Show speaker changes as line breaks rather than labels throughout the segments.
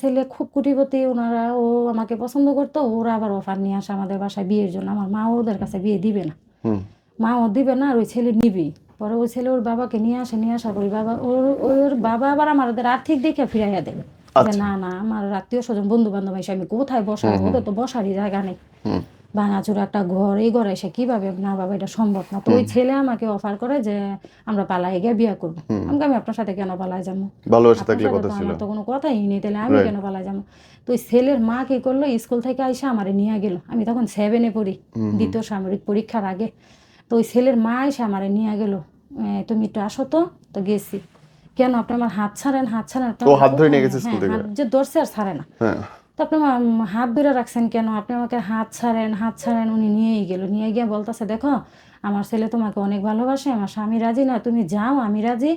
ছেলে খুব কোটিপতি, ওনারা ও আমাকে পছন্দ করতো, ওরা আবার অফার নিয়ে আসে আমাদের বাসায় বিয়ের জন্য। আমার মা ওদের কাছে বিয়ে দিবে না, মা ও দিবে না, আর ওই ছেলে নিবেই। পরে ওই ছেলে ওর বাবাকে নিয়ে আসে, নিয়ে আসার পরে বাবা ওর বাবা আবার আমাদের আর্থিক দেখে ফিরাইয়া দেবে যে
আচ্ছা।
না না আমার আত্মীয় স্বজন বন্ধু বান্ধব এসে আমি কোথায় বসাবো, ওদের তো বসারই জায়গা নেই, ভাঙাচোরা একটা ঘর, এই ঘরে এসে কিভাবে, না বাবা এটা সম্ভব না। তো ওই ছেলে আমাকে অফার করে যে আমরা পালাই গিয়ে বিয়ে করবো। আমি আপনার সাথে কেন পালাই যাবো,
ভালোবাসা
আপনার
থাকলে
সাথে
কথা
তো
ছিল।
আমার তো কোনো কথাই নেই, তাহলে আমি
রাইট।
কেন পালাই যাবো। তো ওই ছেলের মা কি করলো, স্কুল থেকে আইসা আমারে নিয়ে গেল, আমি তখন 7-এ পড়ি, দ্বিতীয় সামরিক পরীক্ষার আগে। তো ওই ছেলের মা এসে আমারে নিয়ে গেল, তুমি একটু আসো তো। তো গেছি, কেন আপনি আমার হাত ছাড়েন, হাত ছাড়েন, আপনি
ও
আমাকে
হাত ধরে
কোথায়
নিয়ে
নিয়ে,
গেছে স্কুল
হ্যাঁ
থেকে?
হাত যে ধরছে আর ছাড়ে না।
হ্যাঁ।
তো আপনি আমার হাত ধরে রাখছেন কেন, আপনি আমাকে হাত ছাড়েন, হাত ছাড়েন। উনি নিয়েই গেল, নিয়ে গিয়ে বলতেছে দেখো আমার ছেলে তোমাকে অনেক ভালোবাসে, আমার স্বামী রাজি না, তুমি যাও, আমি রাজি,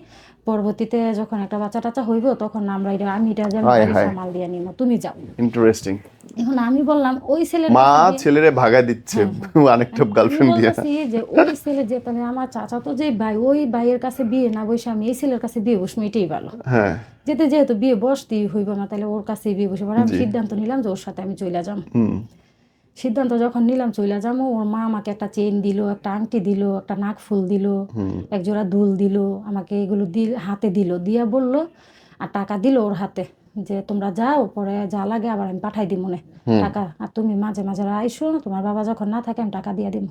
পরবর্তীতে যখন একটা বাচ্চা টাচ্চা হইব তখন আমরা এটা, আমি এটা যে আমি
হায়
বাড়ি
হায়,
সামাল দিয়ে নিব, তুমি যাও।
ইন্টারেস্টিং।
এখন আমি বললাম ওই ছেলের
মা
কাছে বিয়ে,
ছেলেরে ভাগা দিচ্ছে
হ্যাঁ হ্যাঁ,
আরেকটা
এখন আমি
গার্লফ্রেন্ড দিয়া।
বলতেছি যে ওই ছেলে যে, তাহলে আমার চাচা তো যে ভাই, ওই ভাইয়ের কাছে বিয়ে না বসে আমি এই ছেলের কাছে বিয়ে বসবো, এটাই ভালো।
হ্যাঁ।
যেহেতু বিয়ে বসতেই হইব না, তাহলে ওর কাছেই বিয়ে বসে পড়ে। আমি
জি।
সিদ্ধান্ত নিলাম যে ওর সাথে আমি চলে যাম।
হুম।
সিদ্ধান্ত যখন নিলাম চলে যাবো, ওর মা আমাকে একটা চেইন দিল, একটা আংটি দিল, একটা নাকফুল দিল, এক জোড়া দুল দিল, আমাকে এগুলো হাতে দিল, দিয়া বলল, আর টাকা দিল ওর হাতে, যে তোমরা যাও, পরে যা লাগে আবার আমি পাঠাই দিব মনে টাকা, আর তুমি মাঝে মাঝে আইসো, তোমার বাবা যখন না থাকে আমি টাকা দিয়ে দিব।